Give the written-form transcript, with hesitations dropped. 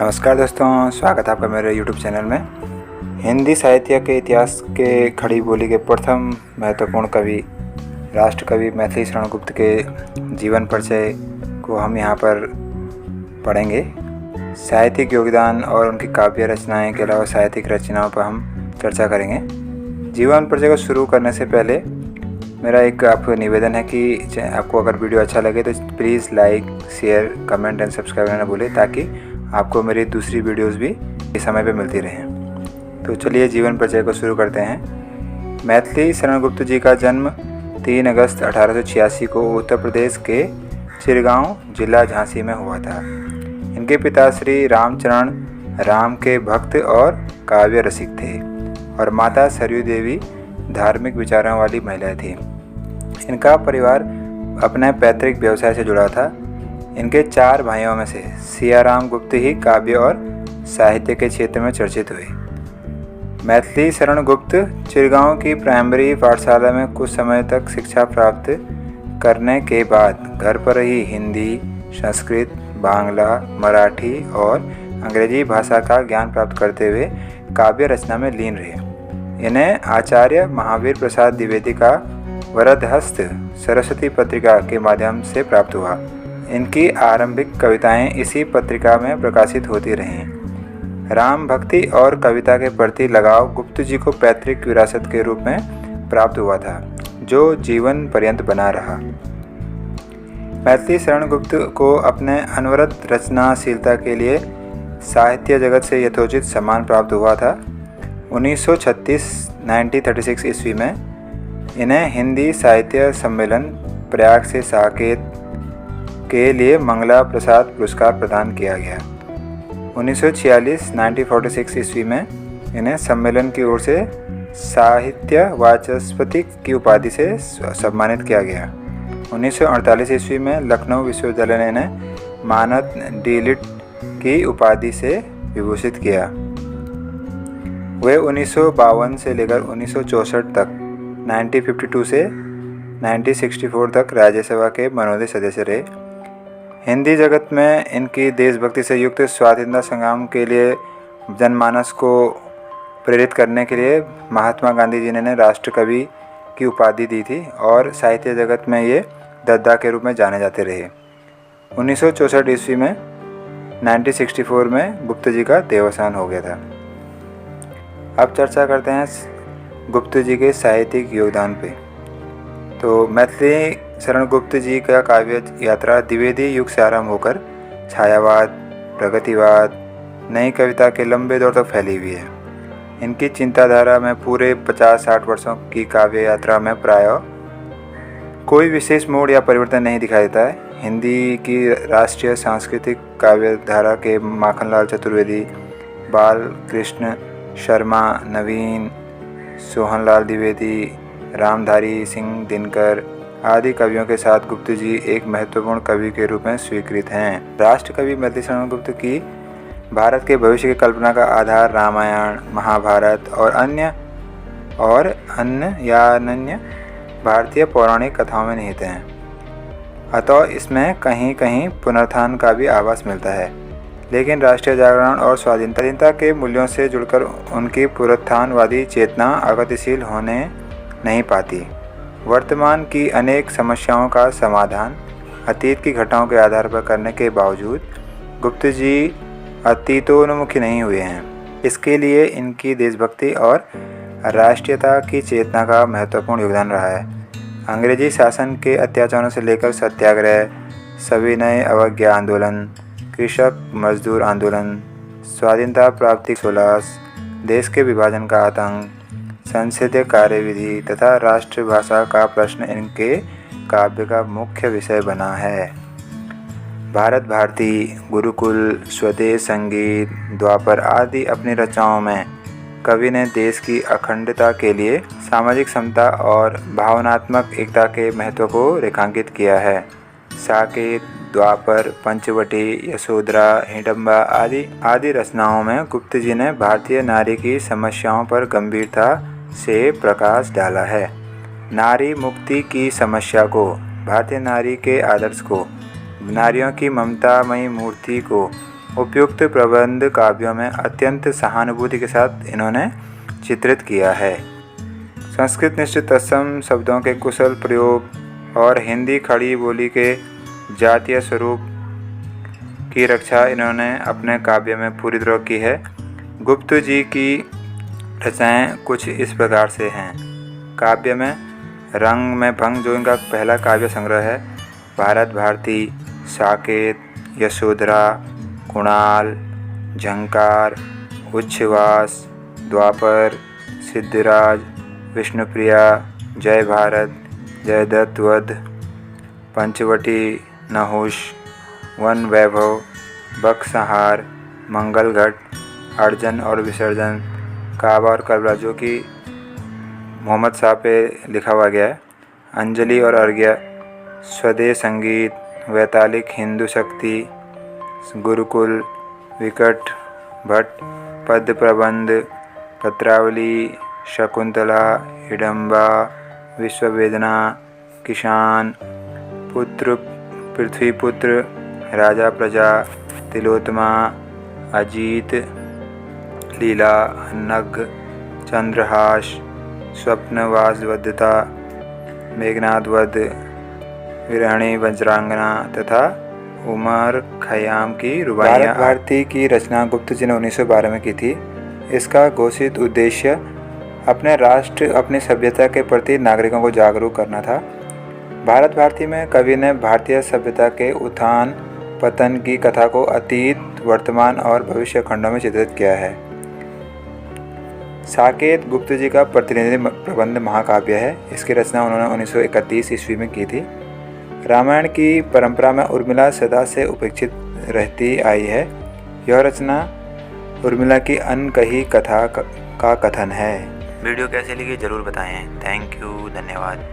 नमस्कार दोस्तों, स्वागत है आपका मेरे YouTube चैनल में। हिंदी साहित्य के इतिहास के खड़ी बोली के प्रथम महत्वपूर्ण कवि राष्ट्र कवि मैथिली शरण गुप्त के जीवन परिचय को हम यहाँ पर पढ़ेंगे। साहित्यिक योगदान और उनकी काव्य रचनाएं के अलावा साहित्यिक रचनाओं पर हम चर्चा करेंगे। जीवन परिचय को शुरू करने से पहले मेरा एक आपको निवेदन है कि आपको अगर वीडियो अच्छा लगे तो please like, share, comment and subscribe करना भूलें ताकि आपको मेरी दूसरी वीडियोस भी इस समय पे मिलती रहें। तो चलिए जीवन परिचय को शुरू करते हैं। मैथिली शरण गुप्त जी का जन्म 3 अगस्त 1886 को उत्तर प्रदेश के चिरगांव जिला झांसी में हुआ था। इनके पिता श्री रामचरण राम के भक्त और काव्य रसिक थे और माता सरयू देवी धार्मिक विचारों वाली महिला थी। इनका परिवार अपने पैतृक व्यवसाय से जुड़ा था। इनके 4 भाइयों में से सियाराम गुप्त ही काव्य और साहित्य के क्षेत्र में चर्चित हुए। मैथिली शरण गुप्त चिरगांव की प्राइमरी पाठशाला में कुछ समय तक शिक्षा प्राप्त करने के बाद घर पर ही हिंदी, संस्कृत, बांग्ला, मराठी और अंग्रेजी भाषा का ज्ञान प्राप्त करते हुए काव्य रचना में लीन रहे। इन्हें आचार्य महावीर प्रसाद द्विवेदी का वरदहस्त सरस्वती पत्रिका के माध्यम से प्राप्त हुआ। इनकी आरंभिक कविताएं इसी पत्रिका में प्रकाशित होती रहीं। राम भक्ति और कविता के प्रति लगाव गुप्त जी को पैतृक विरासत के रूप में प्राप्त हुआ था, जो जीवन पर्यंत बना रहा। मैथिली शरण गुप्त को अपने अनवरत रचनाशीलता के लिए साहित्य जगत से यथोचित सम्मान प्राप्त हुआ था। 1936 ईस्वी में इन्हें हिंदी साहित्य सम्मेलन प्रयाग से साकेत के लिए मंगला प्रसाद पुरस्कार प्रदान किया गया। 1946 ईस्वी में इन्हें सम्मेलन की ओर से साहित्य वाचस्पति की उपाधि से सम्मानित किया गया। 1948 ईस्वी में लखनऊ विश्वविद्यालय ने इन्हें मानद डी.लिट की उपाधि से विभूषित किया। वे 1952 से लेकर 1964 तक 1952 से 1964 तक राज्यसभा के मनोनीत सदस्य रहे। हिंदी जगत में इनकी देशभक्ति से युक्त स्वाधीनता संग्राम के लिए जनमानस को प्रेरित करने के लिए महात्मा गांधी जी ने राष्ट्र कवि की उपाधि दी थी और साहित्य जगत में ये दद्दा के रूप में जाने जाते रहे। 1964 ईस्वी में 1964 में गुप्त जी का देहावसान हो गया था। अब चर्चा करते हैं गुप्त जी के साहित्यिक योगदान पे। तो मैथिली शरण गुप्त जी का काव्य यात्रा द्विवेदी युग से आरंभ होकर छायावाद, प्रगतिवाद, नई कविता के लंबे दौर तक फैली हुई है। इनकी चिंताधारा में पूरे 50-60 वर्षों की काव्य यात्रा में प्रायः कोई विशेष मोड़ या परिवर्तन नहीं दिखाई देता है। हिंदी की राष्ट्रीय सांस्कृतिक काव्य धारा के माखनलाल चतुर्वेदी, बाल कृष्ण शर्मा, नवीन, सोहनलाल द्विवेदी, रामधारी सिंह दिनकर आदि कवियों के साथ गुप्त जी एक महत्वपूर्ण कवि के रूप में स्वीकृत हैं। राष्ट्र कवि मैथिली शरण गुप्त की भारत के भविष्य की कल्पना का आधार रामायण, महाभारत और अन्य भारतीय पौराणिक कथाओं में निहित हैं। अतः इसमें कहीं कहीं पुनरुत्थान का भी आभास मिलता है, लेकिन राष्ट्रीय जागरण और स्वाधीनता के मूल्यों से जुड़कर उनकी पुनरुत्थानवादी चेतना आगतिशील होने नहीं पाती। वर्तमान की अनेक समस्याओं का समाधान अतीत की घटनाओं के आधार पर करने के बावजूद गुप्त जी अतीतोन्मुखी नहीं हुए हैं। इसके लिए इनकी देशभक्ति और राष्ट्रीयता की चेतना का महत्वपूर्ण योगदान रहा है। अंग्रेजी शासन के अत्याचारों से लेकर सत्याग्रह, सविनय अवज्ञा आंदोलन, कृषक मजदूर आंदोलन, स्वाधीनता प्राप्ति उल्लास, देश के विभाजन का आतंक, संसदीय कार्यविधि तथा राष्ट्रभाषा का प्रश्न इनके काव्य का मुख्य विषय बना है। भारत भारती, गुरुकुल, स्वदेश संगीत, द्वापर आदि अपनी रचनाओं में कवि ने देश की अखंडता के लिए सामाजिक समता और भावनात्मक एकता के महत्व को रेखांकित किया है। साकेत, द्वापर, पंचवटी, यशोधरा, हिडम्बा आदि रचनाओं में गुप्त जी ने भारतीय नारी की समस्याओं पर गंभीरता से प्रकाश डाला है। नारी मुक्ति की समस्या को, भारतीय नारी के आदर्श को, नारियों की ममतामयी मूर्ति को उपयुक्त प्रबंध काव्यों में अत्यंत सहानुभूति के साथ इन्होंने चित्रित किया है। संस्कृत निश्चित तत्सम शब्दों के कुशल प्रयोग और हिंदी खड़ी बोली के जातीय स्वरूप की रक्षा इन्होंने अपने काव्य में पूरी तरह की है। गुप्त जी की रचनाएं कुछ इस प्रकार से हैं। काव्य में रंग में भंग जो इनका पहला काव्य संग्रह है, भारत भारती, साकेत, यशोधरा, कुणाल, झंकार, उच्छ्वास, द्वापर, सिद्धिराज, विष्णुप्रिया, जय भारत, जयदत्त वध, पंचवटी, नहुष, वन वैभव, बकसंहार, मंगलघट, अर्जन और विसर्जन, काबा और करबला जो कि मोहम्मद शाह पे लिखा हुआ गया है, अंजलि और अर्घ्य, स्वदेश संगीत, वैतालिक, हिंदू शक्ति, गुरुकुल, विकट भट्ट, पद्य प्रबंध, पत्रावली, शकुंतला, हिडम्बा, विश्ववेदना, किसान, पुत्र, पृथ्वीपुत्र, राजा प्रजा, तिलोत्तमा, अजीत, लीला, नग, चंद्रहास, स्वप्नवासवदता, मेघनादवध, विरहणी वज्रांगना तथा उमर खयाम की रुबाइयाँ। भारत भारती की रचना गुप्त जी ने 1912 में की थी। इसका घोषित उद्देश्य अपने राष्ट्र, अपनी सभ्यता के प्रति नागरिकों को जागरूक करना था। भारत भारती में कवि ने भारतीय सभ्यता के उत्थान पतन की कथा को अतीत, वर्तमान और भविष्य खंडों में चित्रित किया है। साकेत गुप्त जी का प्रतिनिधि प्रबंध महाकाव्य है। इसकी रचना उन्होंने 1931 ईस्वी में की थी। रामायण की परंपरा में उर्मिला सदा से उपेक्षित रहती आई है। यह रचना उर्मिला की अनकही कथा का कथन है। वीडियो कैसे लगी जरूर बताएं। थैंक यू, धन्यवाद।